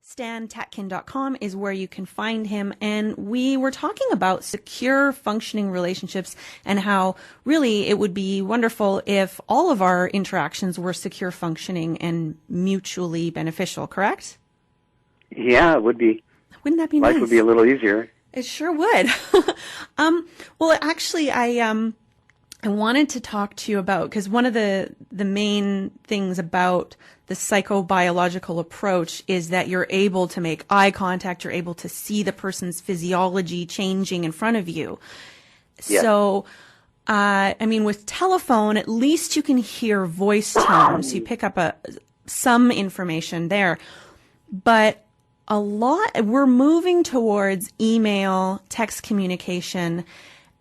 StanTatkin.com is where you can find him. And we were talking about secure functioning relationships and how really it would be wonderful if all of our interactions were secure functioning and mutually beneficial, correct? Yeah, it would be. Wouldn't that be nice? Life would be a little easier. It sure would. Well, actually, I wanted to talk to you about, because one of the main things about the psychobiological approach is that you're able to make eye contact, you're able to see the person's physiology changing in front of you. Yes. So, with telephone, at least you can hear voice tones. You pick up some information there. But we're moving towards email, text communication,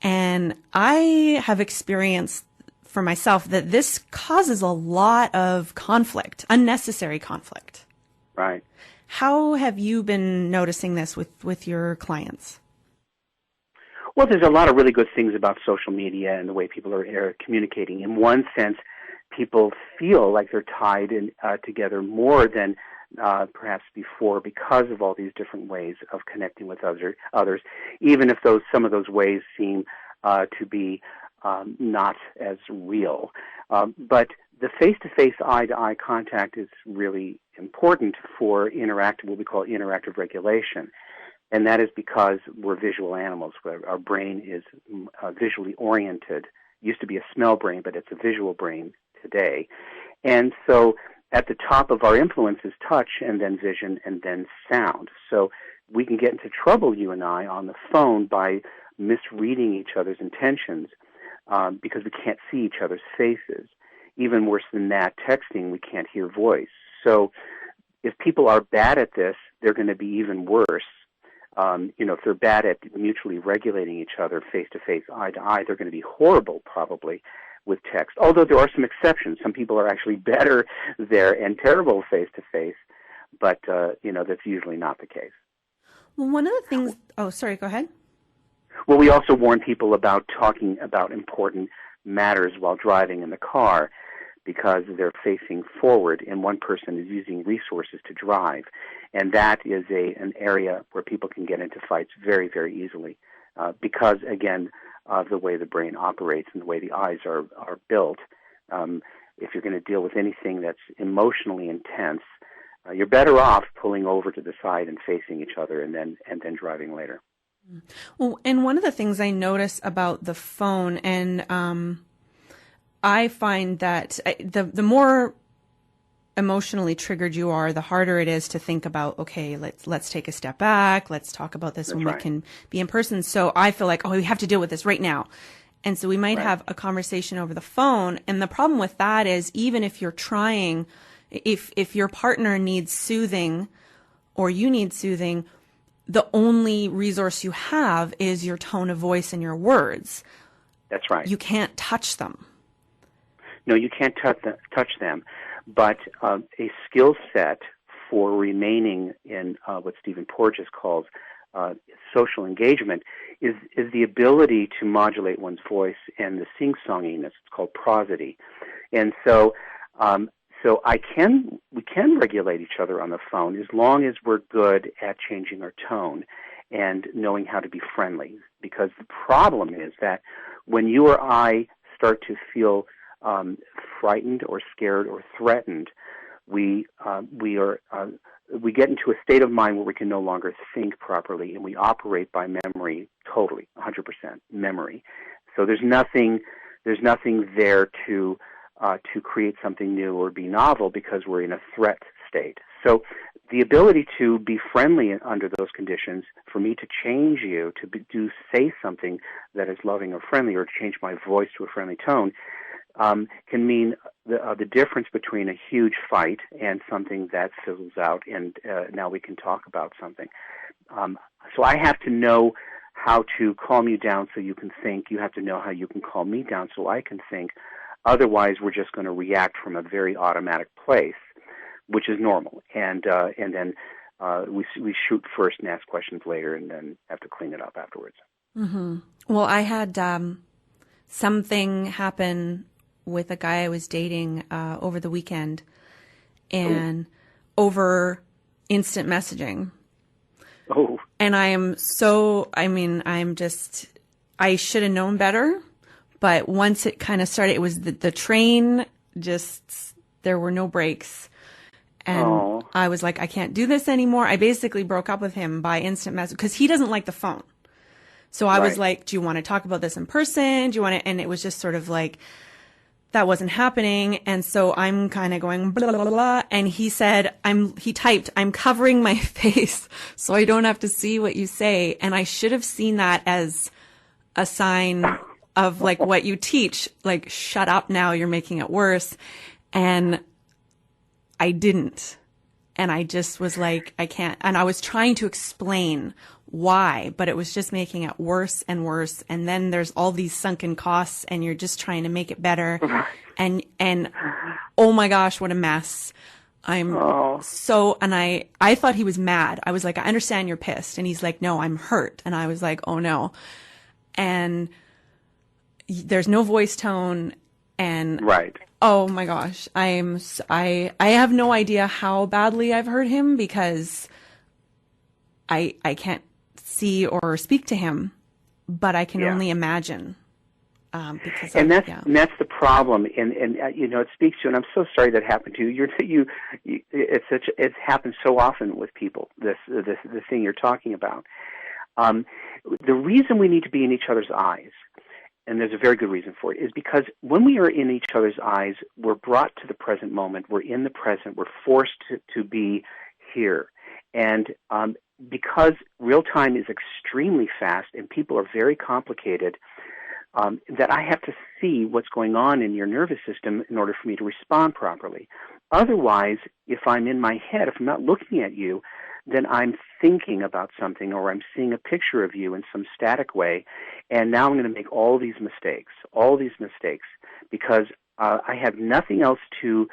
and I have experienced for myself that this causes a lot of conflict, unnecessary conflict. Right. How have you been noticing this with your clients? Well, there's a lot of really good things about social media and the way people are communicating. In one sense, people feel like they're tied together more than perhaps before because of all these different ways of connecting with others, even if some of those ways seem to be not as real. But the face-to-face, eye-to-eye contact is really important for what we call interactive regulation. And that is because we're visual animals. Our brain is visually oriented. It used to be a smell brain, but it's a visual brain today. And so at the top of our influence is touch, and then vision, and then sound. So we can get into trouble, you and I, on the phone by misreading each other's intentions because we can't see each other's faces. Even worse than that, texting, we can't hear voice. So if people are bad at this, they're going to be even worse. If they're bad at mutually regulating each other face-to-face, eye-to-eye, they're going to be horrible probably with text. Although there are some exceptions. Some people are actually better there and terrible face-to-face, but, that's usually not the case. Well, one of the things... Oh, sorry, go ahead. Well, we also warn people about talking about important matters while driving in the car because they're facing forward and one person is using resources to drive. And that is an area where people can get into fights very, very easily because, again, of the way the brain operates and the way the eyes are built. If you're going to deal with anything that's emotionally intense, you're better off pulling over to the side and facing each other and then driving later. Well, and one of the things I notice about the phone, and I find that the more emotionally triggered you are, the harder it is to think about, okay, let's take a step back, let's talk about this when we can be in person. So I feel like, we have to deal with this right now. And so we might have a conversation over the phone. And the problem with that is even if you're trying, if your partner needs soothing or you need soothing, the only resource you have is your tone of voice and your words. That's right. You can't touch them. No, you can't touch them. But a skill set for remaining in what Stephen Porges calls social engagement is the ability to modulate one's voice and the sing-songiness. It's called prosody. And so we can regulate each other on the phone as long as we're good at changing our tone and knowing how to be friendly. Because the problem is that when you or I start to feel frightened or scared or threatened, we get into a state of mind where we can no longer think properly, and we operate by memory totally, 100% memory. So there's nothing there to create something new or be novel because we're in a threat state. So the ability to be friendly under those conditions, for me to change you, to say something that is loving or friendly, or to change my voice to a friendly tone, can mean the difference between a huge fight and something that fizzles out, and now we can talk about something. So I have to know how to calm you down so you can think. You have to know how you can calm me down so I can think. Otherwise, we're just going to react from a very automatic place, which is normal. And then we shoot first and ask questions later, and then have to clean it up afterwards. Mm-hmm. Well, I had something happen with a guy I was dating over the weekend, and over instant messaging. Oh. And I should have known better. But once it kind of started, it was the train, there were no brakes. And I was like, I can't do this anymore. I basically broke up with him by instant message because he doesn't like the phone. So I was like, do you want to talk about this in person? Do you want to? And it was just sort of like, that wasn't happening. And so I'm kind of going, blah, blah, blah, blah. And he said, he typed, I'm covering my face so I don't have to see what you say. And I should have seen that as a sign of like what you teach, like, shut up now, you're making it worse. And I didn't. And I just was like, I can't. And I was trying to explain why, but it was just making it worse and worse. And then there's all these sunken costs and you're just trying to make it better. And oh my gosh, what a mess. I thought he was mad. I was like, I understand you're pissed. And he's like, no, I'm hurt. And I was like, oh no. And there's no voice tone. And oh my gosh, I have no idea how badly I've hurt him because I can't see or speak to him, but I can only imagine. And that's the problem, and it speaks to, and I'm so sorry that happened to you. It's happened so often with people. This thing you're talking about. The reason we need to be in each other's eyes, and there's a very good reason for it, is because when we are in each other's eyes, we're brought to the present moment. We're in the present. We're forced to be here, and because real time is extremely fast and people are very complicated, that I have to see what's going on in your nervous system in order for me to respond properly. Otherwise, if I'm in my head, if I'm not looking at you, then I'm thinking about something or I'm seeing a picture of you in some static way, and now I'm going to make all these mistakes because I have nothing else to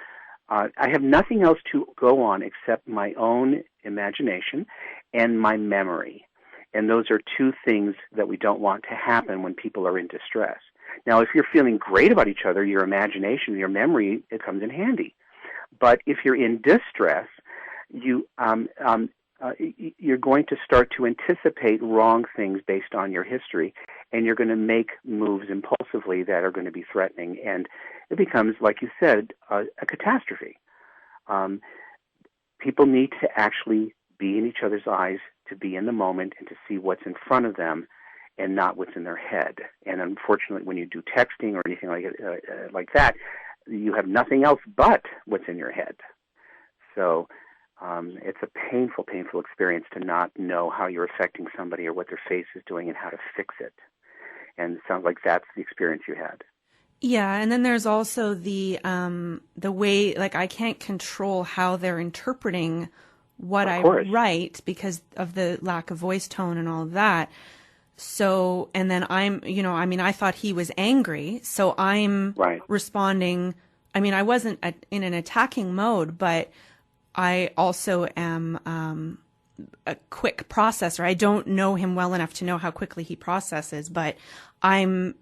go on except my own imagination and my memory. And those are two things that we don't want to happen when people are in distress. Now, if you're feeling great about each other, your imagination, your memory, it comes in handy. But if you're in distress, you're going to start to anticipate wrong things based on your history, and you're going to make moves impulsively that are going to be threatening. And it becomes, like you said, a catastrophe. People need to actually be in each other's eyes, to be in the moment and to see what's in front of them and not what's in their head. And unfortunately, when you do texting or anything like that, you have nothing else but what's in your head. So it's a painful, painful experience to not know how you're affecting somebody or what their face is doing and how to fix it. And it sounds like that's the experience you had. Yeah, and then there's also the way, like, I can't control how they're interpreting what I write because of the lack of voice tone and all of that. So, and then I thought he was angry, so I'm responding. I mean, I wasn't in an attacking mode, but I also am a quick processor. I don't know him well enough to know how quickly he processes, but I'm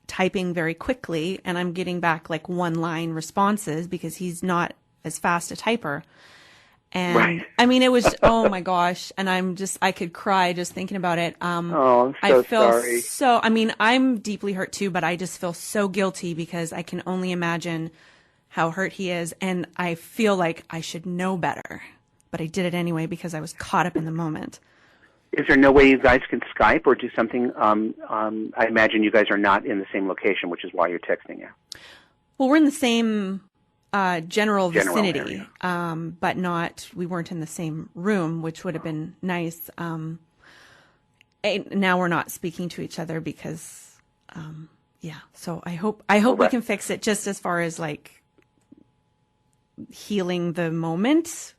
typing very quickly and I'm getting back like one-line responses because he's not as fast a typer. And I mean, it was, oh my gosh. And I could cry just thinking about it. I'm so sorry. I mean, I'm deeply hurt too, but I just feel so guilty because I can only imagine how hurt he is. And I feel like I should know better, but I did it anyway because I was caught up in the moment. Is there no way you guys can Skype or do something? I imagine you guys are not in the same location, which is why you're texting you. Well, we're in the same general vicinity, but we weren't in the same room, which would have been nice. Now we're not speaking to each other because, so I hope we can fix it just as far as like healing the moment,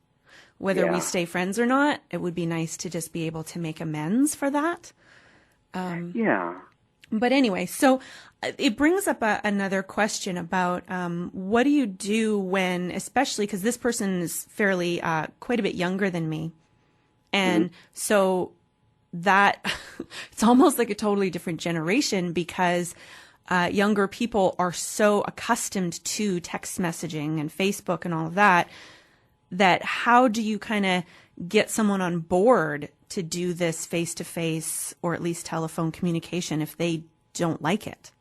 whether we stay friends or not. It would be nice to just be able to make amends for that. But anyway, so it brings up another question about what do you do when, especially because this person is fairly quite a bit younger than me. And so that it's almost like a totally different generation because younger people are so accustomed to text messaging and Facebook and all of that that how do you kind of get someone on board to do this face-to-face or at least telephone communication if they don't like it?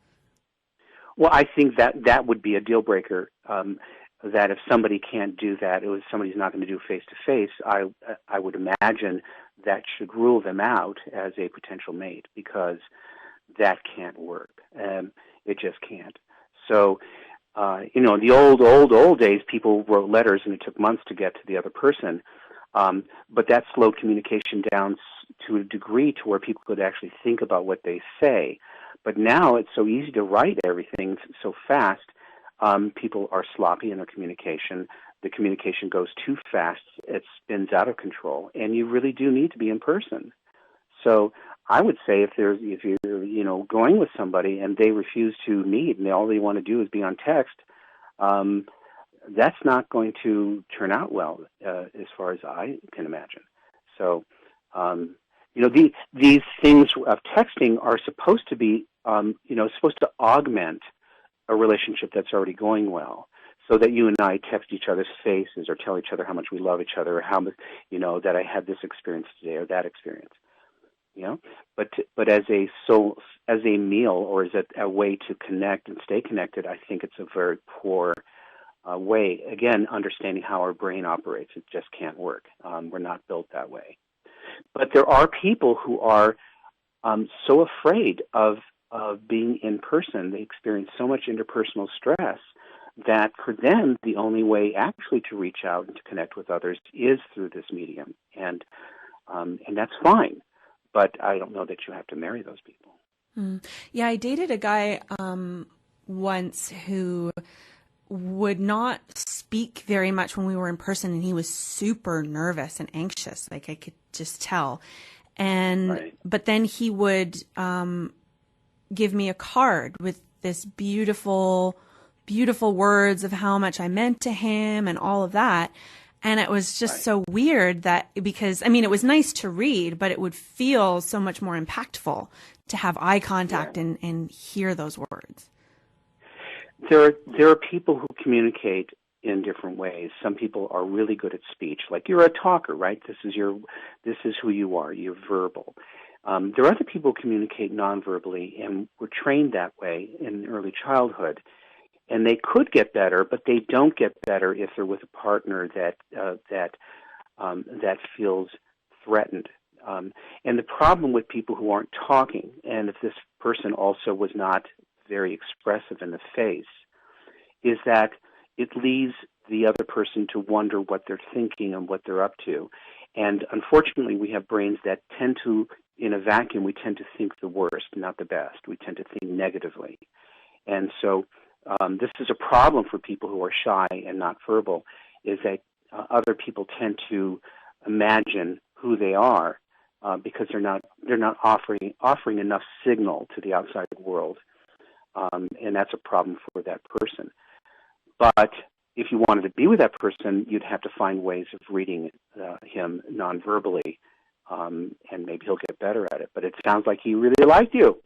Well, I think that would be a deal breaker. That if somebody can't do that, if somebody's not going to do face-to-face, I would imagine that should rule them out as a potential mate, because that can't work. It just can't. So, in the old days, people wrote letters and it took months to get to the other person. But that slowed communication down to a degree to where people could actually think about what they say. But now it's so easy to write everything so fast. People are sloppy in their communication. The communication goes too fast. It spins out of control, and you really do need to be in person. So I would say if you're going with somebody and they refuse to meet and all they want to do is be on text, that's not going to turn out well, as far as I can imagine. So, these things of texting are supposed to be, supposed to augment a relationship that's already going well, so that you and I text each other's faces or tell each other how much we love each other, or how much, that I had this experience today or that experience. But as a meal or as a way to connect and stay connected, I think it's a very poor way. Again, understanding how our brain operates, it just can't work. We're not built that way. But there are people who are so afraid of being in person. They experience so much interpersonal stress that for them, the only way actually to reach out and to connect with others is through this medium. And that's fine. But I don't know that you have to marry those people. Yeah, I dated a guy once who would not speak very much when we were in person, and he was super nervous and anxious. Like, I could just tell. But then he would give me a card with this beautiful, beautiful words of how much I meant to him and all of that. And it was just so weird because it was nice to read, but it would feel so much more impactful to have eye contact and hear those words. There are people who communicate in different ways. Some people are really good at speech, like you're a talker, right? This is who you are. You're verbal. There are other people who communicate non-verbally and were trained that way in early childhood. And they could get better, but they don't get better if they're with a partner that feels threatened. And the problem with people who aren't talking, and if this person also was not very expressive in the face, is that it leaves the other person to wonder what they're thinking and what they're up to. And unfortunately, we have brains that tend to, in a vacuum, we tend to think the worst, not the best. We tend to think negatively. And so this is a problem for people who are shy and not verbal, is that other people tend to imagine who they are because they're not offering enough signal to the outside world, and that's a problem for that person. But if you wanted to be with that person, you'd have to find ways of reading him non-verbally, and maybe he'll get better at it. But it sounds like he really liked you.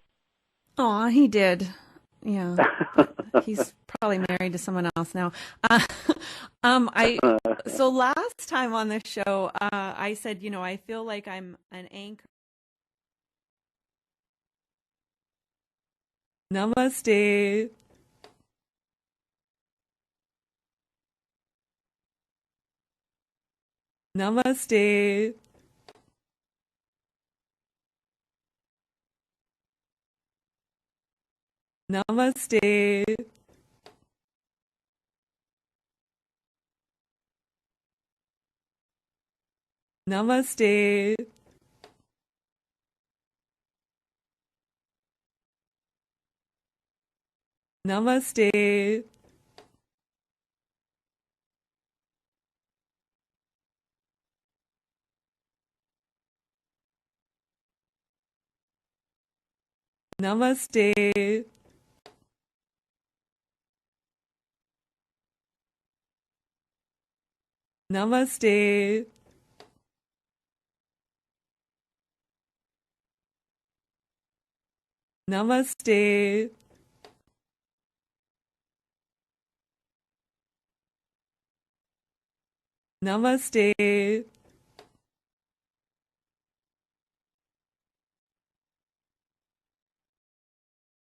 Aw, he did. Yeah. He's probably married to someone else now. So last time on the show, I said, I feel like I'm an anchor. Namaste. Namaste. Namaste. Namaste. Namaste. Namaste. Namaste. Namaste. Namaste.